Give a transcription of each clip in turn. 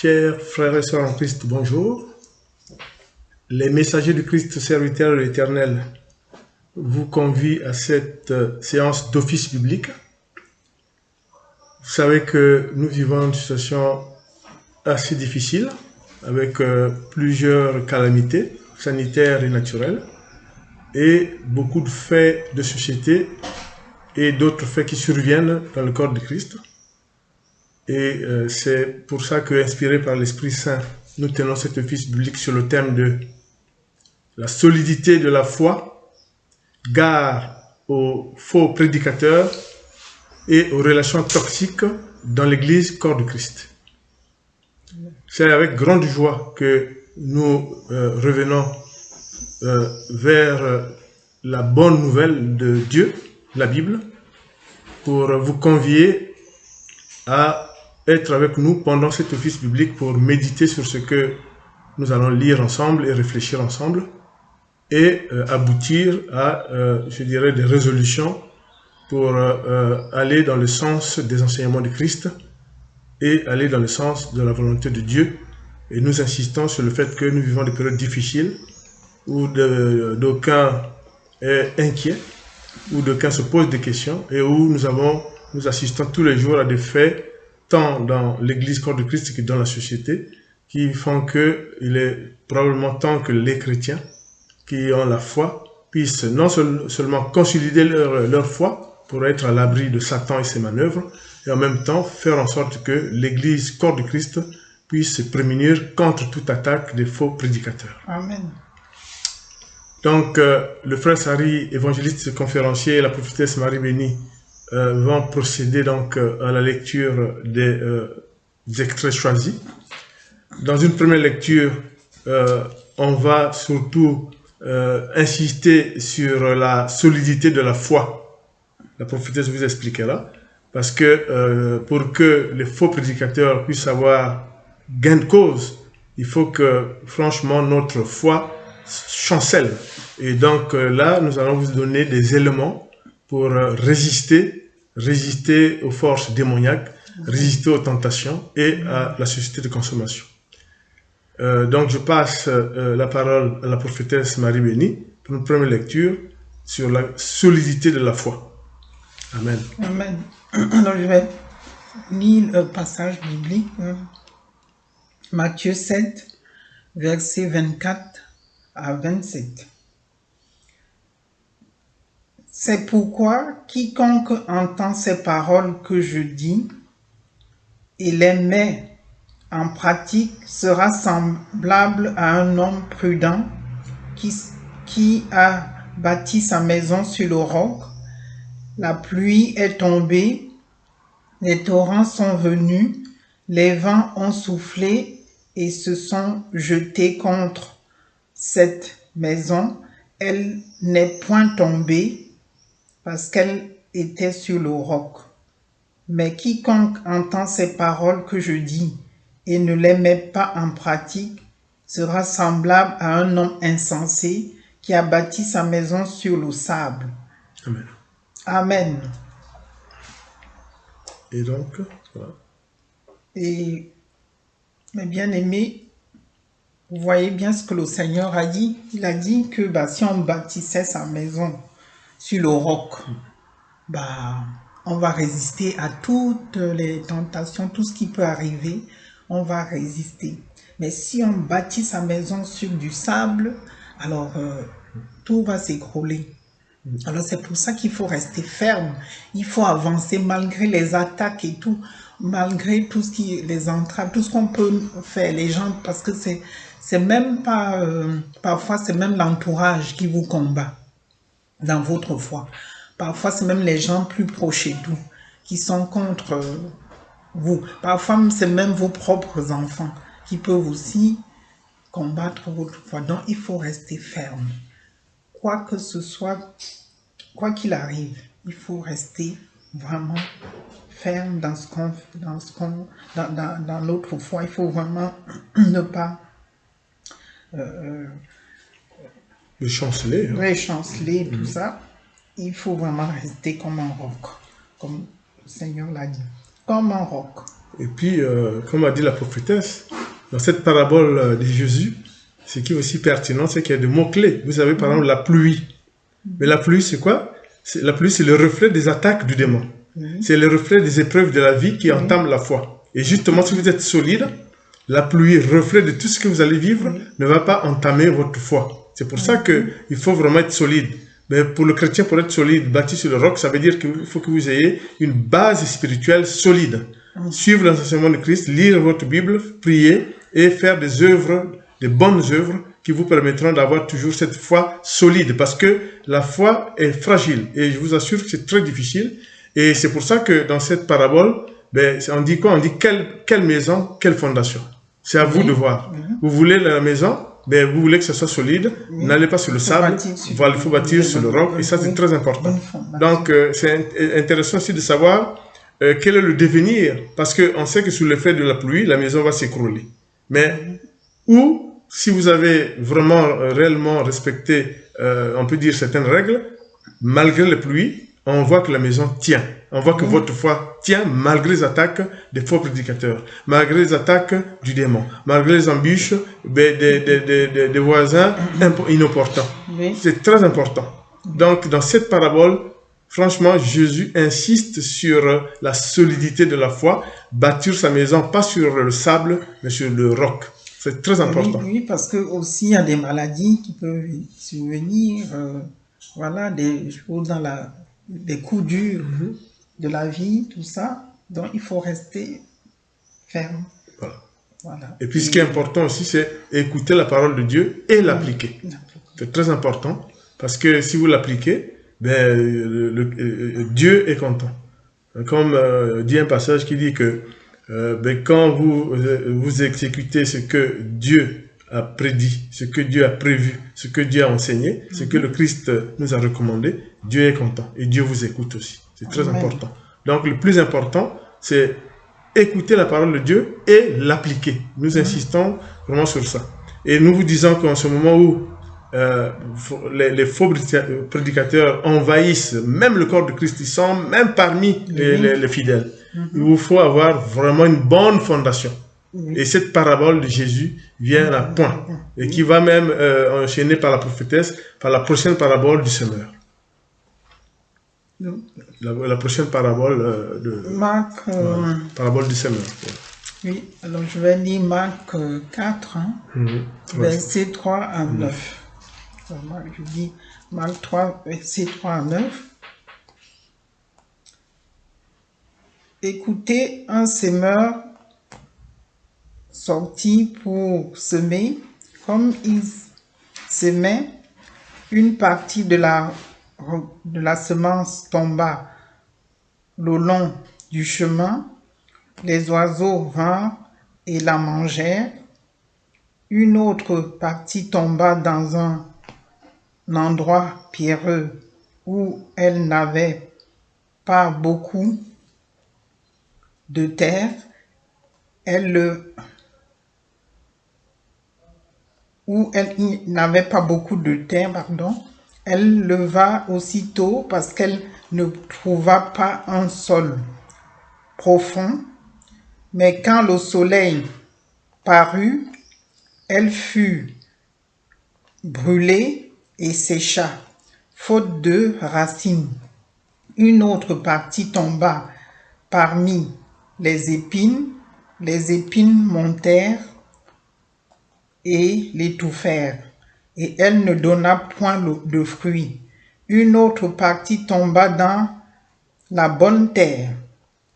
Chers frères et sœurs en Christ, bonjour. Les messagers du Christ, serviteurs de l'Éternel, vous convient à cette séance d'office biblique. Vous savez que nous vivons une situation assez difficile, avec plusieurs calamités sanitaires et naturelles, et beaucoup de faits de société et d'autres faits qui surviennent dans le corps de Christ. Et c'est pour ça que, inspiré par l'Esprit Saint, nous tenons cet office biblique sur le thème de la solidité de la foi, gare aux faux prédicateurs et aux relations toxiques dans l'Église corps de Christ. C'est avec grande joie que nous revenons vers la bonne nouvelle de Dieu, la Bible, pour vous convier à être avec nous pendant cet office biblique pour méditer sur ce que nous allons lire ensemble et réfléchir ensemble et aboutir à, je dirais, des résolutions pour aller dans le sens des enseignements de Christ et aller dans le sens de la volonté de Dieu. Et nous insistons sur le fait que nous vivons des périodes difficiles où d'aucuns est inquiet, où d'aucuns se posent des questions et où nous assistons tous les jours à des faits tant dans l'Église corps de Christ que dans la société, qui font qu'il est probablement temps que les chrétiens qui ont la foi puissent non seulement consolider leur foi pour être à l'abri de Satan et ses manœuvres, et en même temps faire en sorte que l'Église corps de Christ puisse se prémunir contre toute attaque des faux prédicateurs. Amen. Donc, le frère Sari, évangéliste conférencier, et la prophétesse Marie Bénie vont procéder donc à la lecture des extraits choisis. Dans une première lecture, on va surtout insister sur la solidité de la foi. La prophétesse vous expliquera, parce que pour que les faux prédicateurs puissent avoir gain de cause, il faut que franchement notre foi chancelle. Et donc là, nous allons vous donner des éléments pour résister aux forces démoniaques, résister aux tentations et à la société de consommation. Donc je passe la parole à la prophétesse Marie Bénie pour une première lecture sur la solidité de la foi. Amen. Amen. Alors je vais lire le passage biblique, Matthieu 7, versets 24 à 27. C'est pourquoi quiconque entend ces paroles que je dis et les met en pratique sera semblable à un homme prudent qui a bâti sa maison sur le roc. La pluie est tombée, les torrents sont venus, les vents ont soufflé et se sont jetés contre cette maison. Elle n'est point tombée parce qu'elle était sur le roc. Mais quiconque entend ces paroles que je dis et ne les met pas en pratique sera semblable à un homme insensé qui a bâti sa maison sur le sable. Amen. Amen. Et donc, voilà. Et mes bien-aimés, vous voyez bien ce que le Seigneur a dit. Il a dit que si on bâtissait sa maison sur le roc, on va résister à toutes les tentations, tout ce qui peut arriver, on va résister. Mais si on bâtit sa maison sur du sable, alors tout va s'écrouler. Alors c'est pour ça qu'il faut rester ferme, il faut avancer malgré les attaques et tout, malgré tout ce qui les entraves, tout ce qu'on peut faire, les gens, parce que c'est même pas, parfois c'est même l'entourage qui vous combat dans votre foi. Parfois c'est même les gens plus proches de vous qui sont contre vous. Parfois c'est même vos propres enfants qui peuvent aussi combattre votre foi. Donc il faut rester ferme. Quoi que ce soit, quoi qu'il arrive, il faut rester vraiment ferme dans dans notre foi. Il faut vraiment ne pas chanceler, tout ça. Il faut vraiment rester comme un roc, comme le Seigneur l'a dit, comme un roc. Et puis, comme a dit la prophétesse, dans cette parabole de Jésus, ce qui est aussi pertinent, c'est qu'il y a des mots-clés. Vous savez, par exemple, la pluie. Mais la pluie, c'est quoi? La pluie, c'est le reflet des attaques du démon. C'est le reflet des épreuves de la vie qui entament la foi. Et justement, si vous êtes solide, la pluie, reflet de tout ce que vous allez vivre, ne va pas entamer votre foi. C'est pour ça qu'il faut vraiment être solide. Mais pour le chrétien, pour être solide, bâti sur le roc, ça veut dire qu'il faut que vous ayez une base spirituelle solide. Suivre l'enseignement de Christ, lire votre Bible, prier et faire des œuvres, des bonnes œuvres qui vous permettront d'avoir toujours cette foi solide. Parce que la foi est fragile. Et je vous assure que c'est très difficile. Et c'est pour ça que dans cette parabole, on dit quoi? On dit quelle maison, quelle fondation. C'est à vous de voir. Vous voulez la maison, vous voulez que ce soit solide, n'allez pas sur le sable, il faut bâtir sur le roc, et ça c'est très important. Donc c'est intéressant aussi de savoir quel est le devenir, parce qu'on sait que sous l'effet de la pluie, la maison va s'écrouler. Mais si vous avez vraiment, réellement respecté, on peut dire certaines règles, malgré les pluies, on voit que la maison tient. On voit que votre foi tient malgré les attaques des faux prédicateurs, malgré les attaques du démon, malgré les embûches des voisins inopportuns. C'est très important. Donc, dans cette parabole, franchement, Jésus insiste sur la solidité de la foi, bâtir sa maison, pas sur le sable, mais sur le roc. C'est très important. Oui, parce que aussi il y a des maladies qui peuvent survenir, voilà, des choses des coups durs de la vie, tout ça. Donc il faut rester ferme. Voilà. Et puis ce qui est important aussi, c'est écouter la parole de Dieu et l'appliquer. C'est très important parce que si vous l'appliquez, Dieu est content. Comme dit un passage qui dit que quand vous exécutez ce que Dieu a prédit, ce que Dieu a prévu, ce que Dieu a enseigné, ce que le Christ nous a recommandé, Dieu est content et Dieu vous écoute aussi. C'est très important. Donc le plus important, c'est écouter la parole de Dieu et l'appliquer. Nous insistons vraiment sur ça. Et nous vous disons qu'en ce moment où les faux prédicateurs envahissent même le corps de Christ, ils sont même parmi les fidèles. Il vous faut avoir vraiment une bonne fondation. Et cette parabole de Jésus vient à point et qui va même enchaîner par la prophétesse, par la prochaine parabole du semeur. La prochaine parabole de Marc, parabole du semeur. Oui, alors je vais lire Marc 4, versets 3 à 9. Je dis Marc 3, versets 3 à 9. Écoutez, un semeur sortit pour semer, comme il semait, une partie de la semence tomba le long du chemin, les oiseaux vinrent et la mangèrent. Une autre partie tomba dans un endroit pierreux où elle n'avait pas beaucoup de terre. Elle leva aussitôt parce qu'elle ne trouva pas un sol profond. Mais quand le soleil parut, elle fut brûlée et sécha, faute de racines. Une autre partie tomba parmi les épines montèrent et l'étouffèrent, et elle ne donna point de fruits. Une autre partie tomba dans la bonne terre.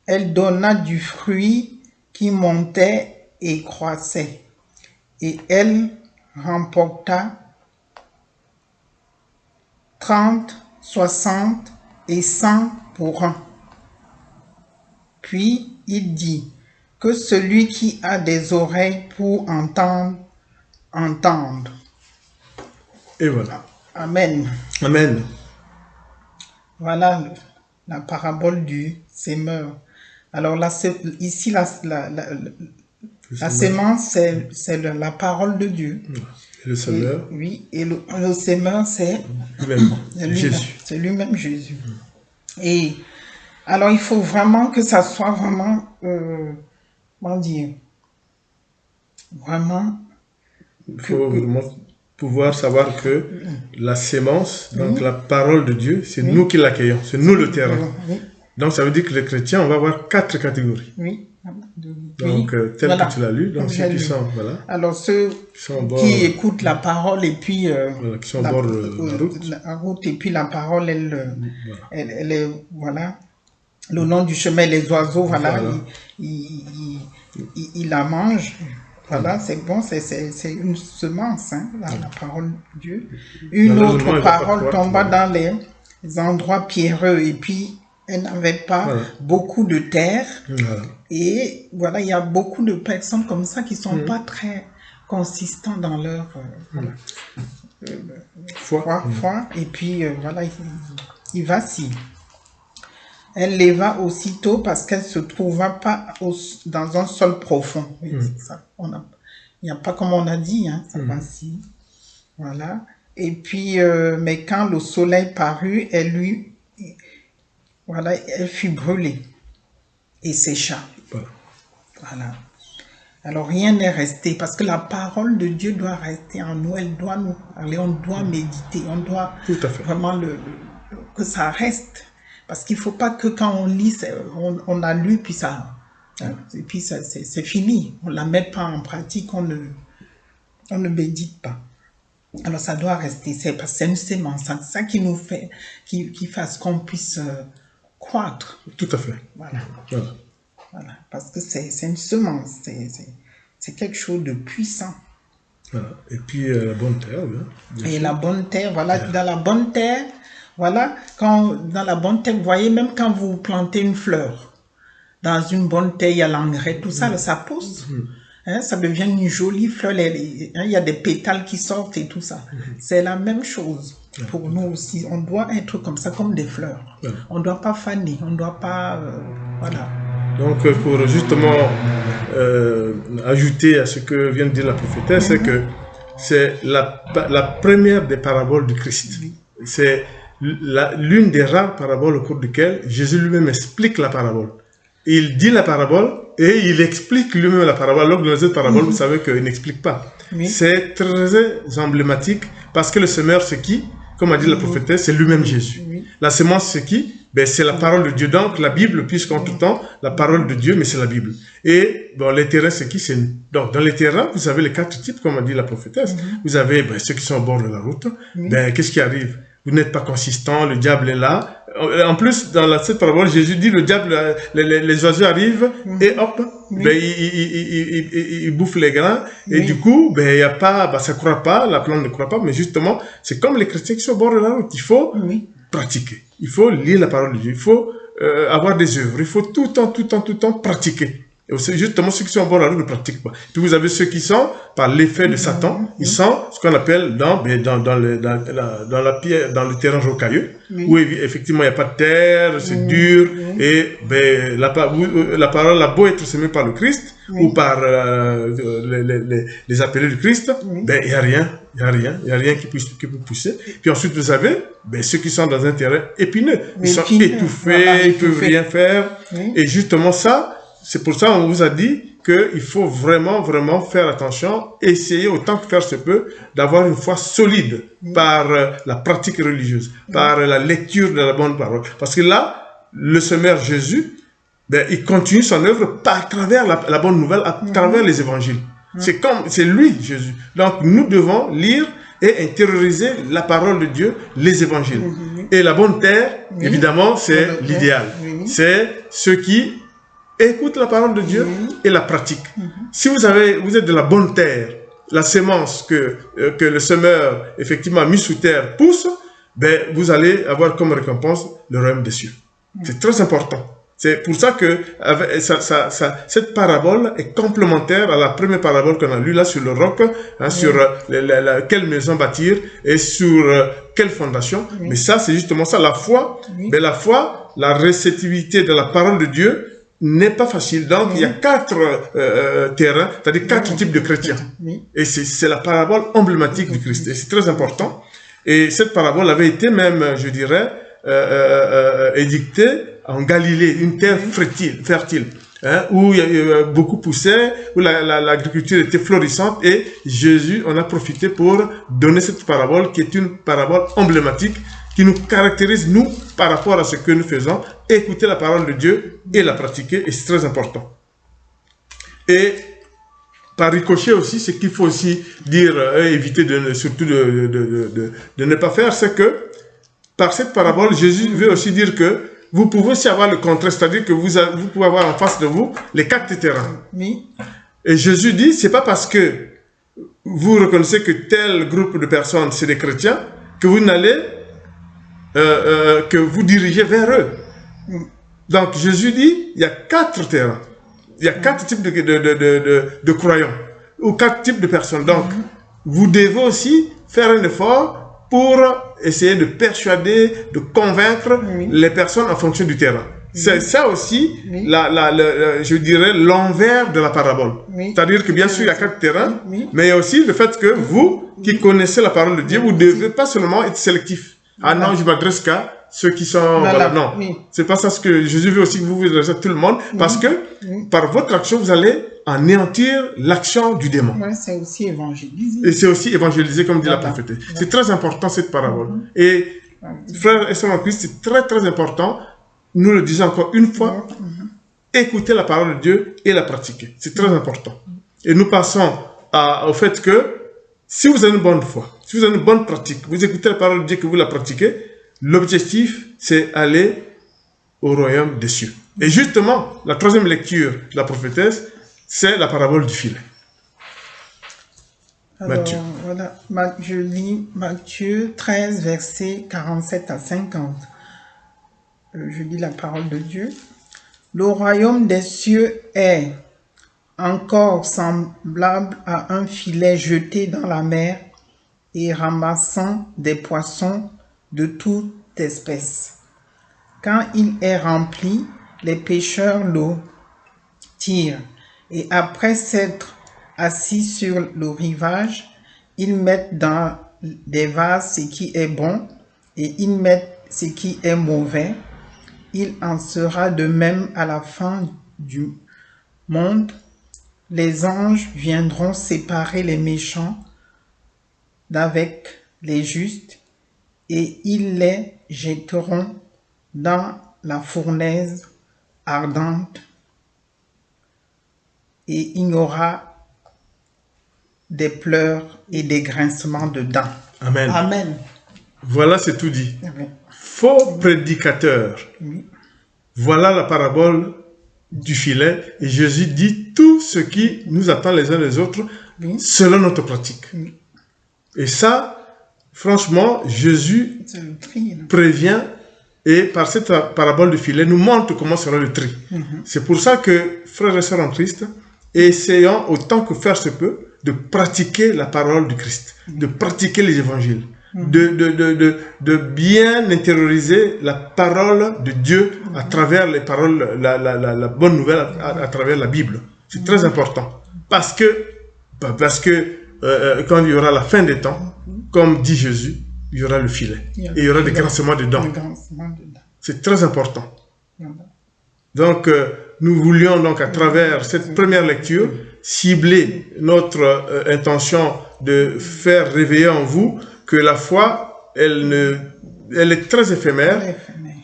Elle donna du fruit qui montait et croissait, et elle remporta 30, 60 et 100 pour un. Puis il dit, que celui qui a des oreilles pour entendre, entende. Et voilà. Amen. Amen. Voilà la parabole du semeur. Alors ici, la sémence, c'est la parole de Dieu. Et le semeur. Oui, et le semeur, c'est Jésus. C'est lui-même Jésus. Et alors, il faut vraiment que ça soit vraiment comment dire, vraiment, Il faut vraiment pouvoir savoir que la sémence, donc la parole de Dieu, c'est nous qui l'accueillons, c'est nous le terrain. oui, Donc ça veut dire que les chrétiens, on va avoir 4 catégories. oui. Donc tel Voilà. que tu l'as lu, donc ceux qui sont, voilà, Alors ceux qui sont au bord, qui écoutent la parole et puis voilà, qui sont au bord de la route. la route, et puis la parole, Voilà. elle est, voilà, le long du chemin, les oiseaux, voilà, Voilà. ils la mangent. Voilà, c'est bon, c'est une semence, hein, la parole de Dieu. Une Malheureusement, autre elle va pas parole croître, tomba voilà. dans les endroits pierreux et puis elle n'avait pas Voilà. beaucoup de terre. Voilà. Et voilà, il y a beaucoup de personnes comme ça qui sont pas très consistants dans leur voilà, foi. Et puis voilà, il vacille. Elle leva aussitôt parce qu'elle se trouva pas dans un sol profond. Oui, c'est ça. Il n'y a pas comme on a dit, hein, ça vacille. Voilà. Et puis, mais quand le soleil parut, voilà, elle fut brûlée et sécha. Voilà. Voilà. Alors rien n'est resté parce que la parole de Dieu doit rester en nous, elle doit nous parler, on doit méditer, on doit Tout à fait. vraiment que ça reste. Parce qu'il ne faut pas que quand on lit, on a lu, puis ça, hein, et puis c'est fini. On ne la met pas en pratique, on ne médite pas. Alors ça doit rester, c'est une sémence, c'est ça qui nous fait, qui fasse qu'on puisse croître. Tout à fait. Voilà. Voilà. Voilà. Parce que c'est une semence, c'est quelque chose de puissant. Voilà. Et puis la bonne terre. Bien Et sûr. la bonne terre, voilà, dans la bonne terre, voilà, dans la bonne terre, vous voyez, même quand vous plantez une fleur, dans une bonne terre, il y a l'engrais, tout ça, ça pousse. Hein, ça devient une jolie fleur, il y a des pétales qui sortent et tout ça. C'est la même chose pour nous aussi. On doit être comme ça, comme des fleurs. On ne doit pas faner, on ne doit pas... voilà. Donc, pour justement ajouter à ce que vient de dire la prophétesse, c'est que c'est la première des paraboles du Christ. C'est l'une des rares paraboles au cours duquel Jésus lui-même explique la parabole. Il dit la parabole et il explique lui-même la parabole. Alors que dans les autres paraboles, vous savez qu'il n'explique pas. C'est très emblématique parce que le semeur, c'est qui? Comme a dit la prophétesse, c'est lui-même Jésus. La semence, c'est qui? Ben, c'est la parole de Dieu. Donc, la Bible, puisqu'en tout temps, la parole de Dieu, mais c'est la Bible. Et bon, les terrains, c'est qui? Donc, dans les terrains, vous avez les 4 types, comme a dit la prophétesse. Vous avez ceux qui sont au bord de la route. Ben, qu'est-ce qui arrive? Vous n'êtes pas consistant, le diable est là. En plus, dans cette parabole, Jésus dit, le diable, les oiseaux arrivent et hop, ben, ils bouffent les grains. Et du coup, ben, il y a pas, ben, ça ne croît pas, la plante ne croît pas, mais justement, c'est comme les chrétiens qui sont au bord de la route. Il faut pratiquer. Il faut lire la parole de Dieu. Il faut avoir des œuvres. Il faut tout le temps pratiquer. Et c'est justement ceux qui sont au bord de la route ne pratiquent pas. Puis vous avez ceux qui sont, par l'effet de Satan, ils sont ce qu'on appelle dans la pierre, dans le terrain rocailleux, où effectivement il n'y a pas de terre, c'est dur, et ben, la parole a beau être semée par le Christ, ou par les appelés du Christ, ben il n'y a rien qui peut pousser. Puis ensuite vous avez ben, ceux qui sont dans un terrain épineux, ils sont étouffés, voilà, ils ne peuvent rien faire, et justement ça, c'est pour ça qu'on vous a dit qu'il faut vraiment faire attention, essayer autant que faire se peut d'avoir une foi solide par la pratique religieuse, par la lecture de la bonne parole. Parce que là, le semeur Jésus, ben, il continue son œuvre à travers la bonne nouvelle, à travers les évangiles. C'est lui, Jésus. Donc nous devons lire et intérioriser la parole de Dieu, les évangiles. Et la bonne terre, évidemment, c'est l'idéal. C'est ceux qui écoute la parole de Dieu et la pratique. Si vous êtes de la bonne terre, la sémence que le semeur effectivement a mis sous terre pousse, ben, vous allez avoir comme récompense le royaume des cieux. C'est très important. C'est pour ça que cette parabole est complémentaire à la première parabole qu'on a lue là sur le roc, hein, sur quelle maison bâtir et sur quelle fondation. Mais ça, c'est justement ça, la foi. Ben, la foi, la réceptivité de la parole de Dieu, n'est pas facile. Donc, il y a 4 terrains, c'est-à-dire 4 types de chrétiens. Et c'est la parabole emblématique du Christ. Et c'est très important. Et cette parabole avait été même, je dirais, édictée en Galilée, une terre fertile. hein, où beaucoup poussaient, où l'agriculture était florissante, et Jésus en a profité pour donner cette parabole qui est une parabole emblématique qui nous caractérise, nous, par rapport à ce que nous faisons, écouter la parole de Dieu et la pratiquer, et c'est très important. Et par ricochet aussi, ce qu'il faut aussi dire, éviter surtout de ne pas faire, c'est que par cette parabole, Jésus veut aussi dire que vous pouvez aussi avoir le contraire, c'est-à-dire que vous pouvez avoir en face de vous les 4 terrains. Oui. Et Jésus dit, c'est pas parce que vous reconnaissez que tel groupe de personnes, c'est des chrétiens, que vous n'allez, que vous dirigez vers eux. Donc Jésus dit, il y a 4 terrains. Il y a 4 types de croyants, ou 4 types de personnes. Donc, vous devez aussi faire un effort pour essayer de persuader, de convaincre les personnes en fonction du terrain. C'est ça aussi, je dirais, l'envers de la parabole. C'est-à-dire que bien sûr, il y a 4 terrains, mais il y a aussi le fait que vous, qui connaissez la parole de Dieu, vous ne devez pas seulement être sélectif. Ah non, je m'adresse qu'à ceux qui sont... Voilà, non, c'est pas ça ce que Jésus veut aussi que vous adressez à tout le monde, parce que par votre action, vous allez anéantir l'action du démon. C'est aussi évangéliser. Et c'est aussi évangéliser, comme dit la prophétie. C'est très important, cette parabole. Et frères et sœurs en Christ, c'est très très important, nous le disons encore une fois, écouter la parole de Dieu et la pratiquer. C'est très important. Et nous passons au fait que si vous avez une bonne foi, si vous avez une bonne pratique, vous écoutez la parole de Dieu que vous la pratiquez, l'objectif, c'est aller au royaume des cieux. Et justement, la troisième lecture de la prophétesse, c'est la parabole du filet. Alors, Matthieu. Voilà, je lis Matthieu 13, versets 47 à 50. Je lis la parole de Dieu. Le royaume des cieux est encore semblable à un filet jeté dans la mer et ramassant des poissons de toute espèce. Quand il est rempli, les pêcheurs l'eau tirent et après s'être assis sur le rivage, ils mettent dans des vases ce qui est bon et ils mettent ce qui est mauvais. Il en sera de même à la fin du monde. Les anges viendront séparer les méchants d'avec les justes et ils les jetteront dans la fournaise ardente et il y aura des pleurs et des grincements de dents. Amen. Amen. Voilà, c'est tout dit. Amen. Faux prédicateur. Voilà la parabole du filet. Et Jésus dit tout ce qui nous attend les uns les autres selon notre pratique. Et ça, franchement, Jésus prévient et par cette parabole du filet nous montre comment sera le tri. C'est pour ça que, frères et sœurs en Christ, essayons autant que faire se peut de pratiquer la parole du Christ, de pratiquer les évangiles, de bien intérioriser la parole de Dieu à travers les paroles, la bonne nouvelle à travers la Bible. C'est très important. Parce que quand il y aura la fin des temps, comme dit Jésus, il y aura le filet. Et il y aura des grincements de dents. C'est très important. Donc, nous voulions donc à travers cette première lecture cibler notre intention de faire réveiller en vous que la foi, elle est très éphémère.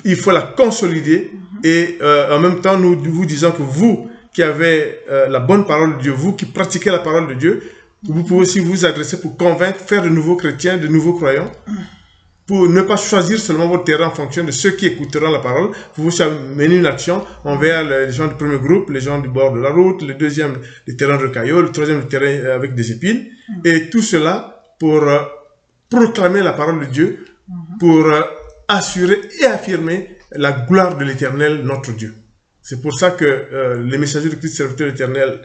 Il faut la consolider et en même temps nous vous disons que vous qui avez la bonne parole de Dieu, vous qui pratiquez la parole de Dieu, vous pouvez aussi vous adresser pour convaincre, faire de nouveaux chrétiens, de nouveaux croyants, pour ne pas choisir seulement votre terrain en fonction de ceux qui écouteront la parole. Vous mener une action envers les gens du premier groupe, les gens du bord de la route, le deuxième, les terrains de cailloux, le troisième, le terrain avec des épines. Et tout cela pour proclamer la parole de Dieu, pour assurer et affirmer la gloire de l'Éternel, notre Dieu. C'est pour ça que les messagers de Christ, serviteurs de l'Éternel,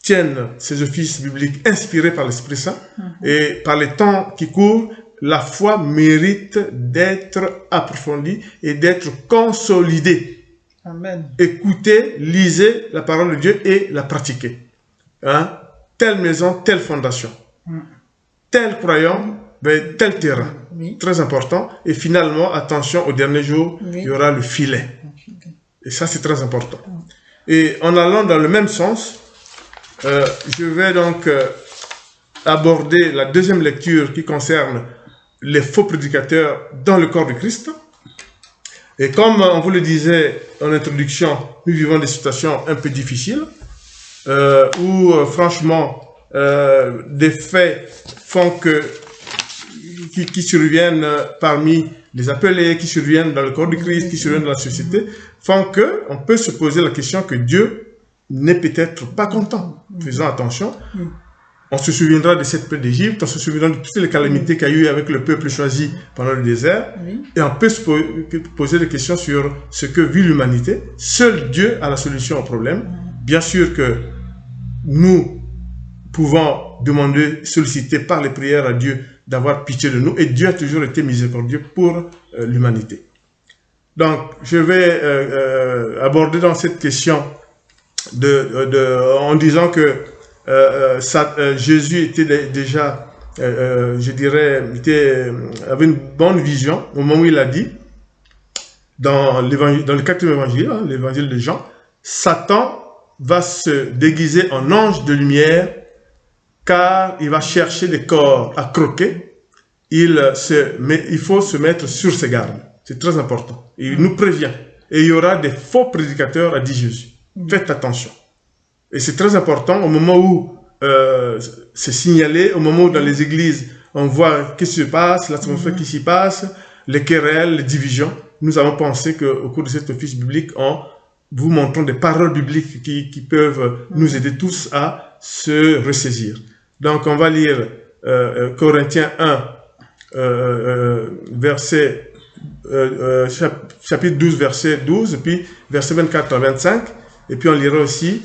tiennent ces offices bibliques inspirés par l'Esprit Saint. Et par les temps qui courent, la foi mérite d'être approfondie et d'être consolidée. Amen. Écoutez, lisez la parole de Dieu et la pratiquez. Hein? Telle maison, telle fondation. Tel croyant, tel terrain. Très important. Et finalement, attention, au dernier jour, il y aura le filet. Et ça, c'est très important. Et en allant dans le même sens, je vais donc aborder la deuxième lecture qui concerne les faux prédicateurs dans le corps de Christ. Et comme on vous le disait en introduction, nous vivons des situations un peu difficiles où franchement des faits font que qui surviennent parmi les appelés, qui surviennent dans le corps de Christ, qui surviennent dans la société, font que on peut se poser la question que Dieu n'est peut-être pas content. Faisons attention. On se souviendra de cette plaie d'Égypte, on se souviendra de toutes les calamités qu'il y a eu avec le peuple choisi pendant le désert. Et on peut se poser des questions sur ce que vit l'humanité. Seul Dieu a la solution au problème. Bien sûr que nous pouvons demander, solliciter par les prières à Dieu d'avoir pitié de nous. Et Dieu a toujours été miséricordieux pour l'humanité. Donc, je vais aborder dans cette question en disant que Jésus était déjà, je dirais, avait une bonne vision au moment où il a dit, dans le 4e évangile, hein, l'évangile de Jean, Satan va se déguiser en ange de lumière car il va chercher des corps à croquer. Il faut se mettre sur ses gardes. C'est très important. Il nous prévient. Et il y aura des faux prédicateurs, a dit Jésus. Faites attention. Et c'est très important au moment où c'est signalé, au moment où dans les églises, on voit ce qui se passe, l'atmosphère qui s'y passe, les querelles, les divisions. Nous avons pensé qu'au cours de cet office biblique, en vous montrant des paroles bibliques qui peuvent nous aider tous à se ressaisir. Donc, on va lire Corinthiens 1, chapitre 12, verset 12, et puis verset 24 à 25. Et puis on lira aussi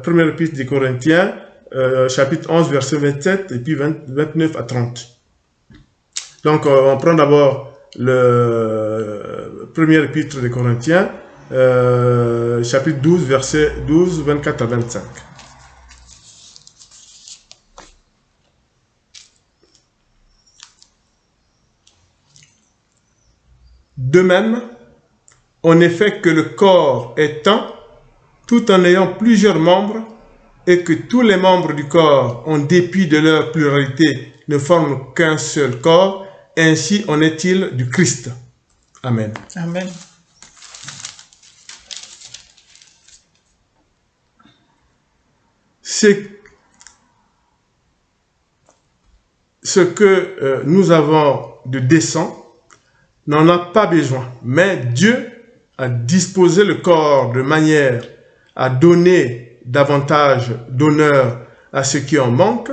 première épître des Corinthiens, chapitre 11, verset 27, et puis 29 à 30. Donc, on prend d'abord le premier épître des Corinthiens, chapitre 12, verset 12, 24 à 25. De même, en effet que le corps est un, tout en ayant plusieurs membres, et que tous les membres du corps, en dépit de leur pluralité, ne forment qu'un seul corps, ainsi en est-il du Christ. Amen. Amen. C'est ce que nous avons de décent, n'en a pas besoin. Mais Dieu a disposé le corps de manière à donner davantage d'honneur à ceux qui en manquent,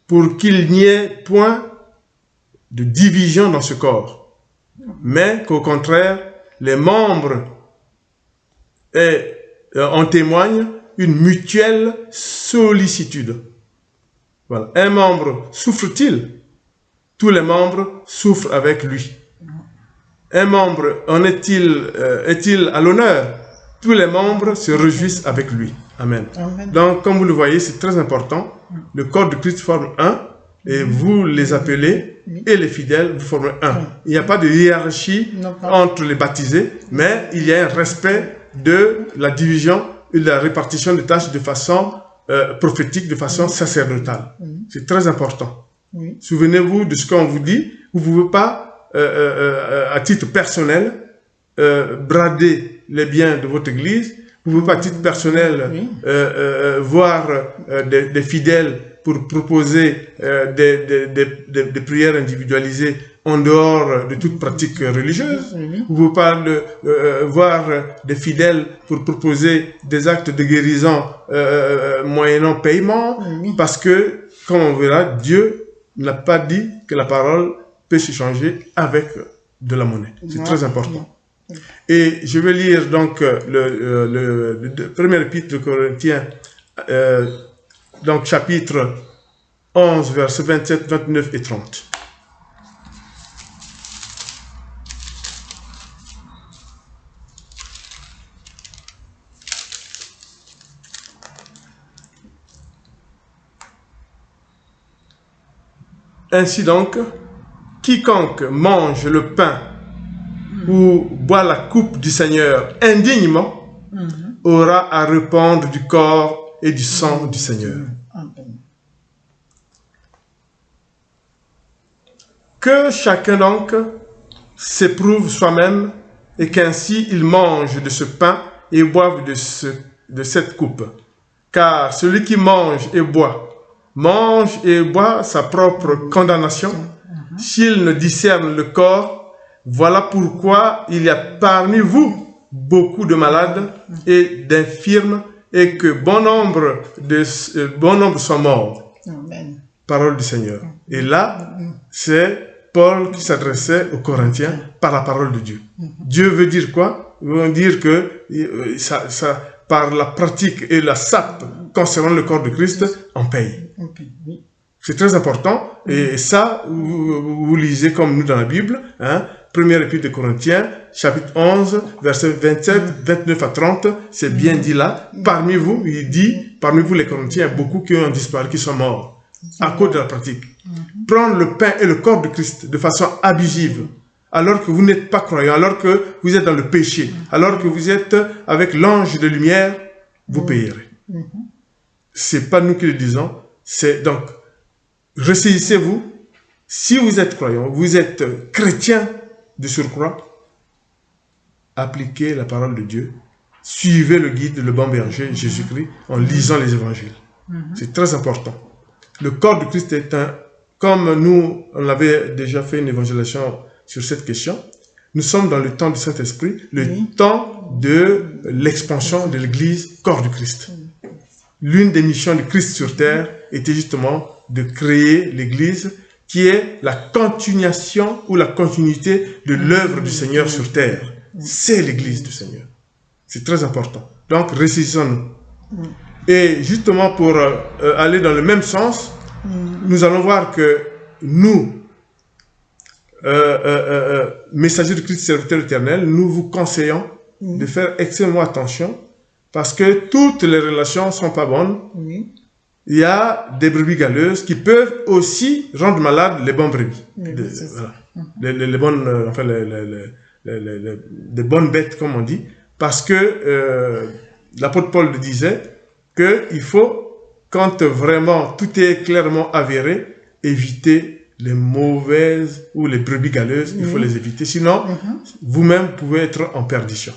pour qu'il n'y ait point de division dans ce corps, mais qu'au contraire, les membres en témoignent une mutuelle sollicitude. Voilà. Un membre souffre-t-il? Tous les membres souffrent avec lui. Un membre en est-il à l'honneur? Tous les membres se réjouissent avec lui. Amen. Amen. Donc, comme vous le voyez, c'est très important. Le corps de Christ forme un, et vous les appelez, et les fidèles, vous formez un. Il n'y a pas de hiérarchie entre les baptisés, mais il y a un respect de la division et de la répartition des tâches de façon prophétique, de façon sacerdotale. C'est très important. Souvenez-vous de ce qu'on vous dit. Vous ne pouvez pas à titre personnel, brader les biens de votre église. Vous ne pouvez pas à titre personnel voir des fidèles pour proposer des prières individualisées en dehors de toute pratique religieuse. Vous ne pouvez pas voir des fidèles pour proposer des actes de guérison moyennant paiement, parce que, comme on verra, Dieu n'a pas dit que la parole peut s'échanger avec de la monnaie. C'est très important. Et je vais lire donc le premier épître de Corinthiens, donc chapitre 11, versets 27, 29 et 30. Ainsi donc, quiconque mange le pain ou boit la coupe du Seigneur indignement aura à répandre du corps et du sang du Seigneur. Amen. Que chacun donc s'éprouve soi-même et qu'ainsi il mange de ce pain et boive de cette coupe. Car celui qui mange et boit sa propre condamnation, s'il ne discerne le corps. Voilà pourquoi il y a parmi vous beaucoup de malades et d'infirmes, et que bon nombre sont morts. Amen. Parole du Seigneur. Et là, c'est Paul qui s'adressait aux Corinthiens par la parole de Dieu. Dieu veut dire quoi? Il veut dire que par la pratique et la sape concernant le corps de Christ, on paye. C'est très important. Et ça, vous lisez comme nous dans la Bible, hein, première épître de Corinthiens, chapitre 11, versets 27, 29 à 30, c'est bien dit là. Parmi vous, il dit, parmi vous les Corinthiens, il y a beaucoup qui ont disparu, qui sont morts à cause de la pratique. Prendre le pain et le corps de Christ de façon abusive, alors que vous n'êtes pas croyant, alors que vous êtes dans le péché, alors que vous êtes avec l'ange de lumière, vous payerez. C'est pas nous qui le disons, c'est donc, ressaisissez-vous. Si vous êtes croyant, vous êtes chrétien de surcroît, appliquez la parole de Dieu, suivez le guide, le bon berger, Jésus-Christ, en lisant les évangiles. C'est très important. Le corps de Christ est comme nous, on avait déjà fait une évangélisation sur cette question, nous sommes dans le temps du Saint-Esprit, le temps de l'expansion de l'Église, corps du Christ. L'une des missions du Christ sur terre était justement de créer l'Église qui est la continuation ou la continuité de l'œuvre du Seigneur sur terre. C'est l'Église du Seigneur. C'est très important. Donc, ressaisissons-nous. Et justement, pour aller dans le même sens, nous allons voir que nous, messagers de Christ, serviteurs éternels, nous vous conseillons de faire extrêmement attention parce que toutes les relations ne sont pas bonnes. Il y a des brebis galeuses qui peuvent aussi rendre malades les bonnes brebis. Les bonnes, enfin, les bonnes bêtes, comme on dit. Parce que l'apôtre Paul le disait qu'il faut, quand vraiment tout est clairement avéré, éviter les mauvaises ou les brebis galeuses. Il faut les éviter. Sinon, vous-même pouvez être en perdition.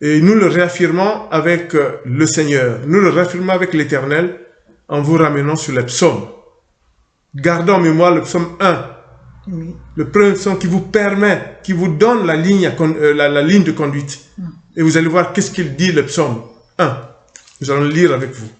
Et nous le réaffirmons avec le Seigneur. Nous le réaffirmons avec l'Éternel en vous ramenant sur les psaumes. Gardons en mémoire le psaume 1. Le premier psaume qui vous permet, qui vous donne la ligne de conduite. Et vous allez voir qu'est-ce qu'il dit le psaume 1. Nous allons le lire avec vous.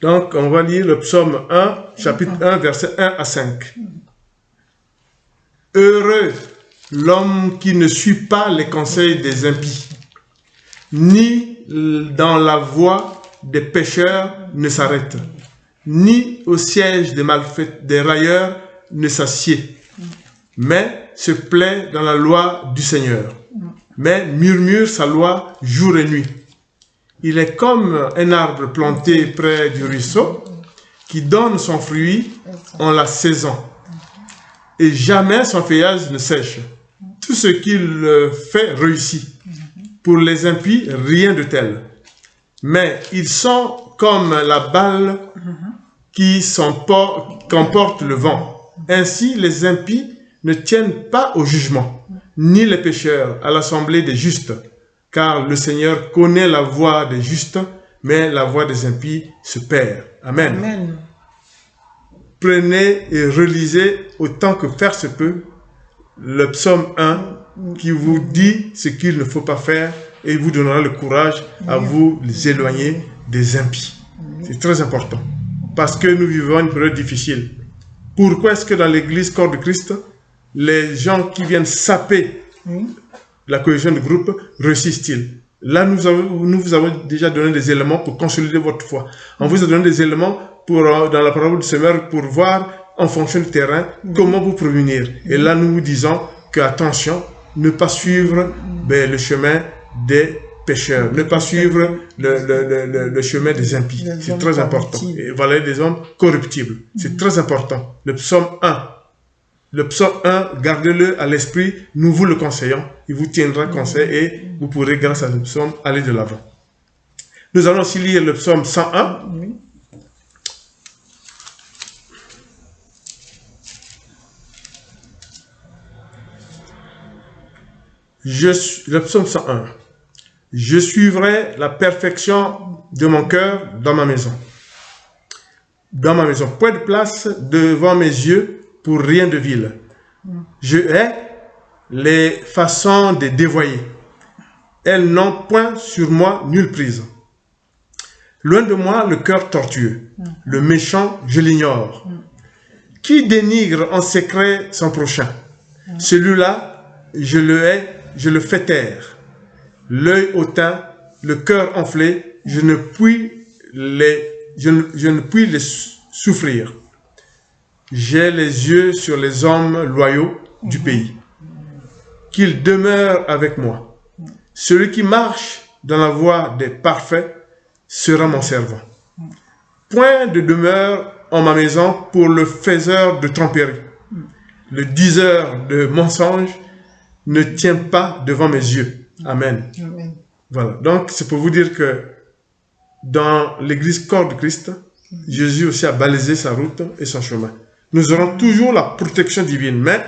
Donc, on va lire le psaume 1, chapitre 1, verset 1 à 5. Heureux l'homme qui ne suit pas les conseils des impies, ni dans la voie des pécheurs ne s'arrête, ni au siège des railleurs ne s'assied, mais se plaît dans la loi du Seigneur, mais murmure sa loi jour et nuit. Il est comme un arbre planté près du ruisseau qui donne son fruit en la saison et jamais son feuillage ne sèche. Tout ce qu'il fait réussit. Pour les impies, rien de tel. Mais ils sont comme la balle qui qu'emporte le vent. Ainsi, les impies ne tiennent pas au jugement, ni les pécheurs à l'assemblée des justes. Car le Seigneur connaît la voie des justes, mais la voie des impies se perd. Amen. Amen. Prenez et relisez autant que faire se peut le psaume 1 qui vous dit ce qu'il ne faut pas faire et vous donnera le courage à vous éloigner des impies. C'est très important parce que nous vivons une période difficile. Pourquoi est-ce que dans l'église corps de Christ, les gens qui viennent saper la cohésion du groupe réussissent-ils? Là, nous vous avons déjà donné des éléments pour consolider votre foi. On vous a donné des éléments dans la parole du Seigneur pour voir en fonction du terrain comment vous prévenir. Et là, nous vous disons que attention, ne pas suivre le chemin des pécheurs, ne pas suivre le chemin des impies. C'est très important. Et voilà des hommes corruptibles. C'est très important. Le psaume 1. Le psaume 1, gardez-le à l'esprit, nous vous le conseillons. Il vous tiendra conseil et vous pourrez, grâce à ce psaume, aller de l'avant. Nous allons aussi lire le psaume 101. Oui. Le psaume 101. Je suivrai la perfection de mon cœur dans ma maison. Dans ma maison. Point de place devant mes yeux pour rien de vil. Je hais les façons des dévoyés. Elles n'ont point sur moi nulle prise. Loin de moi le cœur tortueux. Le méchant, je l'ignore. Qui dénigre en secret son prochain? Celui-là, je le hais, je le fais taire. L'œil hautain, le cœur enflé, je ne puis les souffrir. J'ai les yeux sur les hommes loyaux du pays. Qu'ils demeurent avec moi. Celui qui marche dans la voie des parfaits sera mon servant. Point de demeure en ma maison pour le faiseur de tromperie. Le diseur de mensonges ne tient pas devant mes yeux. Amen. Amen. Voilà. Donc, c'est pour vous dire que dans l'église corps de Christ, Jésus aussi a balisé sa route et son chemin. Nous aurons toujours la protection divine, mais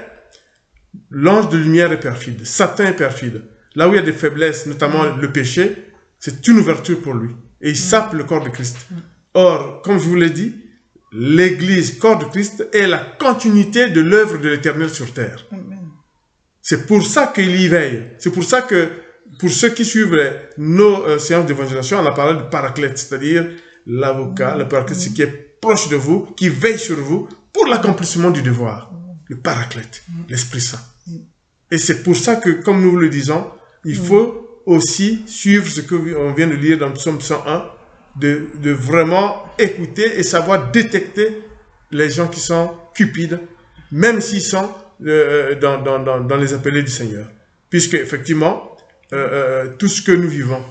l'ange de lumière est perfide, Satan est perfide. Là où il y a des faiblesses, notamment le péché, c'est une ouverture pour lui. Et il sape le corps de Christ. Or, comme je vous l'ai dit, l'église corps de Christ est la continuité de l'œuvre de l'Éternel sur terre. Amen. C'est pour ça qu'il y veille. C'est pour ça que, pour ceux qui suivent nos séances d'évangélisation, on a parlé de paraclète, c'est-à-dire l'avocat, le paraclète, c'est qui est proche de vous, qui veille sur vous pour l'accomplissement du devoir. Le paraclète, l'Esprit Saint. Et c'est pour ça que, comme nous le disons, il faut aussi suivre ce qu'on vient de lire dans le psaume 101, de vraiment écouter et savoir détecter les gens qui sont cupides, même s'ils sont dans les appelés du Seigneur. Puisque, effectivement, tout ce que nous vivons,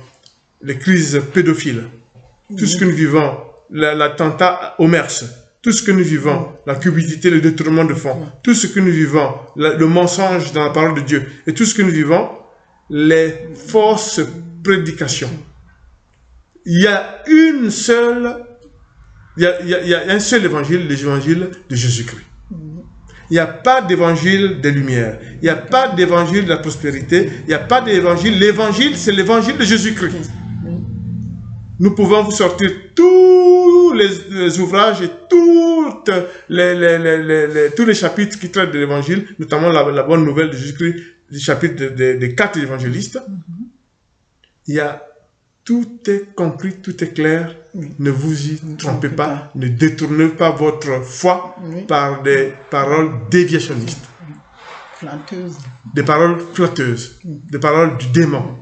les crises pédophiles, tout ce que nous vivons, l'attentat au MERS, tout ce que nous vivons, la cupidité, le détournement de fonds, tout ce que nous vivons, le mensonge dans la parole de Dieu, et tout ce que nous vivons, les fausses prédications. Il y a un seul évangile, l'évangile de Jésus-Christ. Il n'y a pas d'évangile des Lumières. Il n'y a pas d'évangile de la prospérité. Il n'y a pas d'évangile. L'évangile, c'est l'évangile de Jésus-Christ. Nous pouvons vous sortir tous les ouvrages et tous les chapitres qui traitent de l'évangile, notamment la bonne nouvelle de Jésus-Christ, les chapitres des 4 évangélistes. Il y a tout est compris, tout est clair. Ne vous y trompez pas. Ne détournez pas votre foi par des paroles déviationnistes. Flatteuses. Des paroles flatteuses. Des paroles du démon.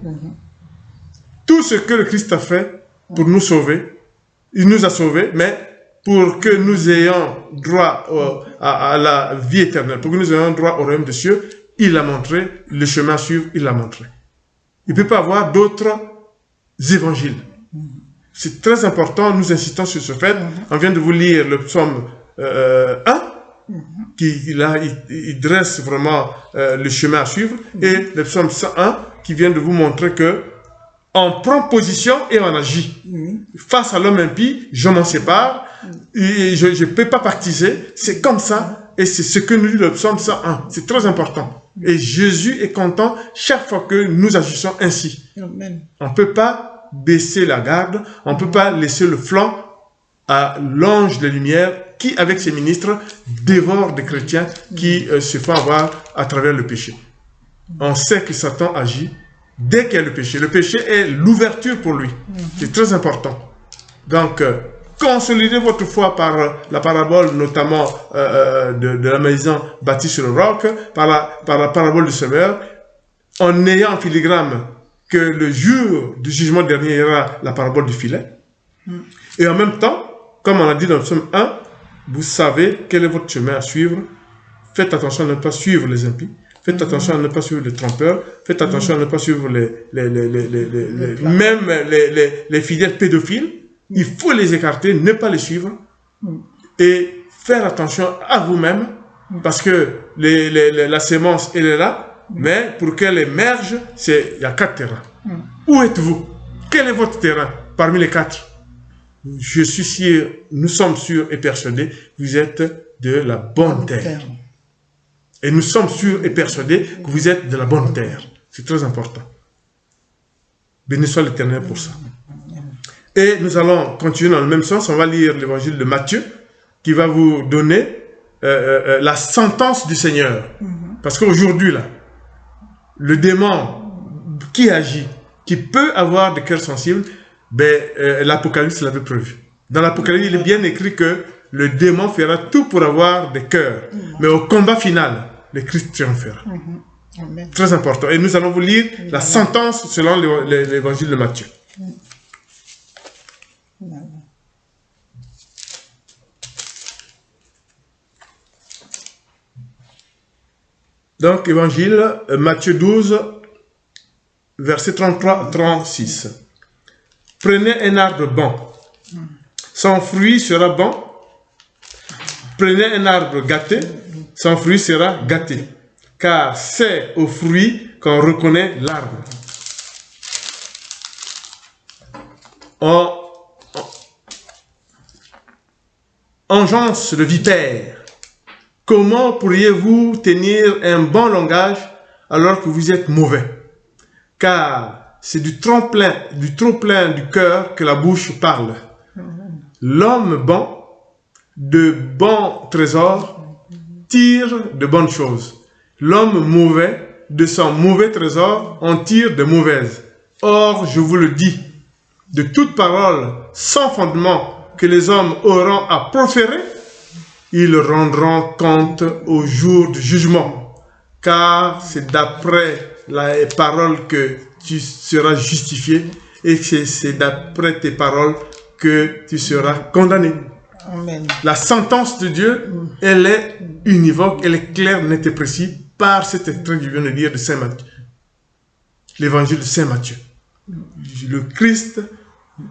Tout ce que le Christ a fait pour nous sauver, il nous a sauvés, mais pour que nous ayons droit à la vie éternelle, pour que nous ayons droit au royaume des cieux, il a montré le chemin à suivre, il l'a montré. Il ne peut pas avoir d'autres évangiles. C'est très important, nous insistons sur ce fait. On vient de vous lire le psaume 1, qui là, il dresse vraiment le chemin à suivre, et le psaume 101, qui vient de vous montrer que on prend position et on agit. Face à l'homme impie, je m'en sépare, et je ne peux pas pactiser, c'est comme ça, et c'est ce que nous dit le psaume 101. C'est très important. Et Jésus est content chaque fois que nous agissons ainsi. Amen. On ne peut pas baisser la garde, on ne peut pas laisser le flanc à l'ange de lumière qui, avec ses ministres, dévore des chrétiens qui se font avoir à travers le péché. On sait que Satan agit dès qu'il y a le péché. Le péché est l'ouverture pour lui. C'est très important. Donc, consolidez votre foi par la parabole, notamment de la maison bâtie sur le roc, par la parabole du semeur, en ayant en filigrane que le jour du jugement dernier, il y aura la parabole du filet. Et en même temps, comme on a dit dans le psaume 1, vous savez quel est votre chemin à suivre. Faites attention à ne pas suivre les impies. Faites attention à ne pas suivre les trompeurs. Faites attention à ne pas suivre même les fidèles pédophiles. Il faut les écarter, ne pas les suivre. Et faire attention à vous-même. Parce que la sémence, elle est là. Mais pour qu'elle émerge, il y a 4 terrains. Où êtes-vous? Quel est votre terrain parmi les 4? Je suis sûr, nous sommes sûrs et persuadés, vous êtes de la bonne terre. Et nous sommes sûrs et persuadés que vous êtes de la bonne terre. C'est très important. Béni soit l'Éternel pour ça. Et nous allons continuer dans le même sens. On va lire l'évangile de Matthieu, qui va vous donner la sentence du Seigneur. Parce qu'aujourd'hui, là, le démon qui agit, qui peut avoir des cœurs sensibles, l'Apocalypse l'avait prévu. Dans l'Apocalypse, il est bien écrit que le démon fera tout pour avoir des cœurs. Mais au combat final, le Christ triomphera. Très important. Et nous allons vous lire la sentence selon l'évangile de Matthieu. Donc, évangile, Matthieu 12, verset 33-36. Prenez un arbre bon. Son fruit sera bon. Prenez un arbre gâté. Son fruit sera gâté. Car c'est au fruit qu'on reconnaît l'arbre. Engeance de vipère. Comment pourriez-vous tenir un bon langage alors que vous êtes mauvais? Car c'est du trop-plein du cœur que la bouche parle. L'homme bon, de bons trésors, tire de bonnes choses. L'homme mauvais, de son mauvais trésor, en tire de mauvaises. Or, je vous le dis, de toute parole sans fondement que les hommes auront à proférer, ils rendront compte au jour du jugement. Car c'est d'après la parole que tu seras justifié et c'est d'après tes paroles que tu seras condamné. Amen. La sentence de Dieu, elle est univoque, elle est claire, nette et précise par cet extrait que je viens de lire de Saint Matthieu. L'évangile de Saint Matthieu. Le Christ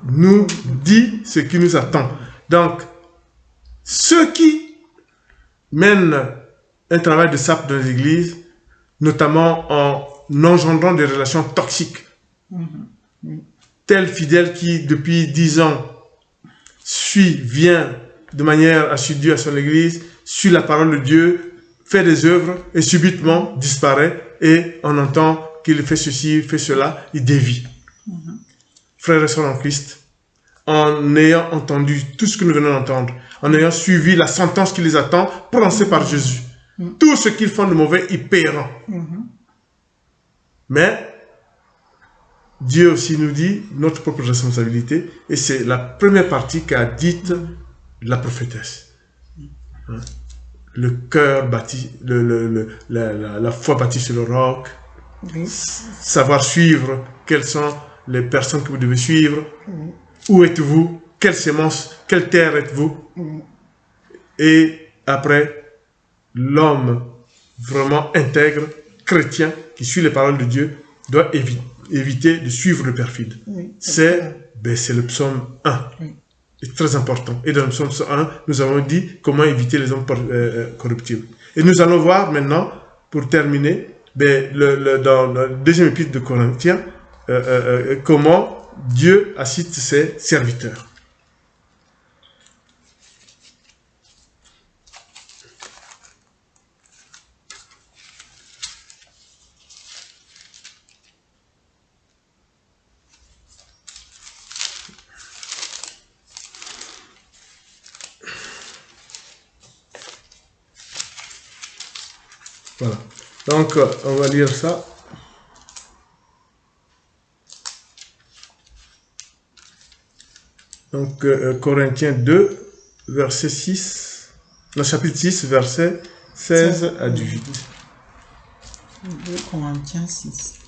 nous dit ce qui nous attend. Donc, ceux qui mènent un travail de sape dans les églises, notamment en engendrant des relations toxiques, tel fidèle qui, depuis 10 ans, vient de manière assidue à son église, suit la parole de Dieu, fait des œuvres et subitement disparaît et on entend qu'il fait ceci, fait cela, il dévie. Frères et sœurs en Christ, en ayant entendu tout ce que nous venons d'entendre, en ayant suivi la sentence qui les attend, prononcée par Jésus, tout ce qu'ils font de mauvais, ils paieront. Mais Dieu aussi nous dit notre propre responsabilité, et c'est la première partie qu'a dite la prophétesse. Le cœur bâti, la foi bâtie sur le roc, savoir suivre quelles sont les personnes que vous devez suivre, où êtes-vous, quelle sémence, quelle terre êtes-vous, et après, l'homme vraiment intègre, chrétien, qui suit les paroles de Dieu, doit éviter de suivre le perfide. C'est le psaume 1. C'est très important. Et dans le psaume 1, nous avons dit comment éviter les hommes corruptibles. Et nous allons voir maintenant, pour terminer, dans le deuxième épître de Corinthiens, comment Dieu assiste ses serviteurs. Voilà. Donc, on va lire ça. Donc, Corinthiens 2, verset 6. Le chapitre 6, verset 16 à 18. 2 Corinthiens 6.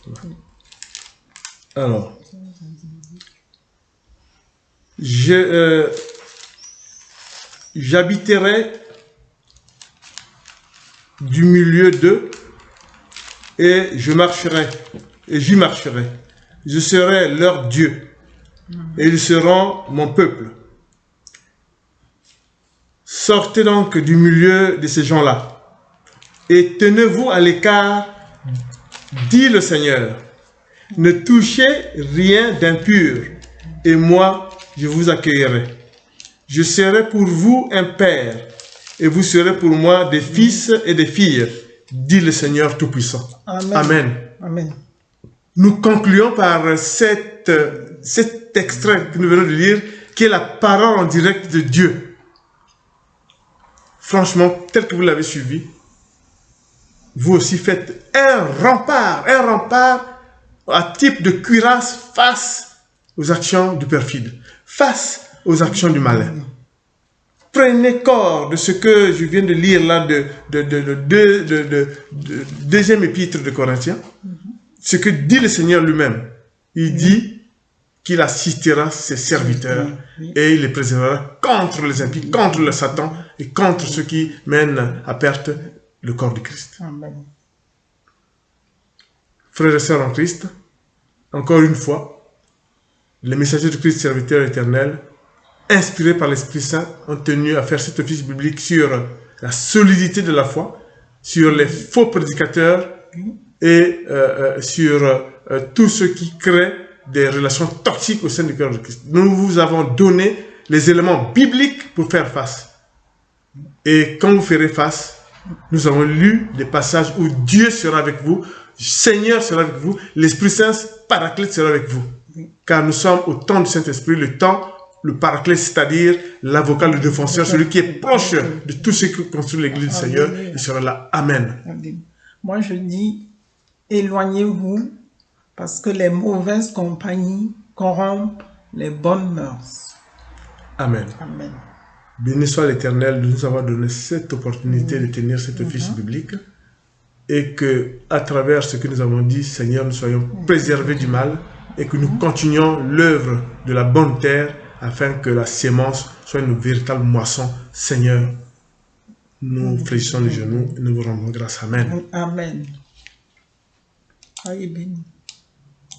Alors, j'habiterai du milieu d'eux et je marcherai, et j'y marcherai. Je serai leur Dieu, et ils seront mon peuple. Sortez donc du milieu de ces gens-là, et tenez-vous à l'écart, dit le Seigneur. Ne touchez rien d'impur, et moi, je vous accueillerai. Je serai pour vous un père, et vous serez pour moi des fils et des filles, dit le Seigneur Tout-Puissant. Amen. Amen. Amen. Nous concluons par cet extrait que nous venons de lire, qui est la parole en direct de Dieu. Franchement, tel que vous l'avez suivi, vous aussi faites un rempart à type de cuirasse face aux actions du perfide, face aux actions du malin. Prenez corps de ce que je viens de lire là de deuxième épître de Corinthiens, ce que dit le Seigneur lui-même. Il dit qu'il assistera ses serviteurs et il les préservera contre les impies, contre le Satan et contre ceux qui mènent à perte le corps de Christ. Amen. Frères et sœurs en Christ, encore une fois, les messagers de Christ, serviteurs éternels, inspirés par l'Esprit Saint, ont tenu à faire cet office biblique sur la solidité de la foi, sur les faux prédicateurs et sur tous ceux qui créent des relations toxiques au sein du cœur de Christ. Nous vous avons donné les éléments bibliques pour faire face. Et quand vous ferez face, nous avons lu des passages où Dieu sera avec vous, le Seigneur sera avec vous, l'Esprit Saint, Paraclète sera avec vous. Car nous sommes au temps du Saint-Esprit, le Paraclète, c'est-à-dire l'avocat, le défenseur, celui qui est proche de tout ce qui construit l'Église du Seigneur, il sera là. Amen. Moi, je dis, éloignez-vous, parce que les mauvaises compagnies corrompent les bonnes mœurs. Amen. Amen. Béni soit l'Éternel de nous avoir donné cette opportunité de tenir cet office biblique et que, à travers ce que nous avons dit, Seigneur, nous soyons préservés du mal et que nous continuions l'œuvre de la bonne terre afin que la sémence soit une véritable moisson. Seigneur, nous fléchissons les genoux et nous vous rendons grâce. Amen. Amen. Soyez bénis.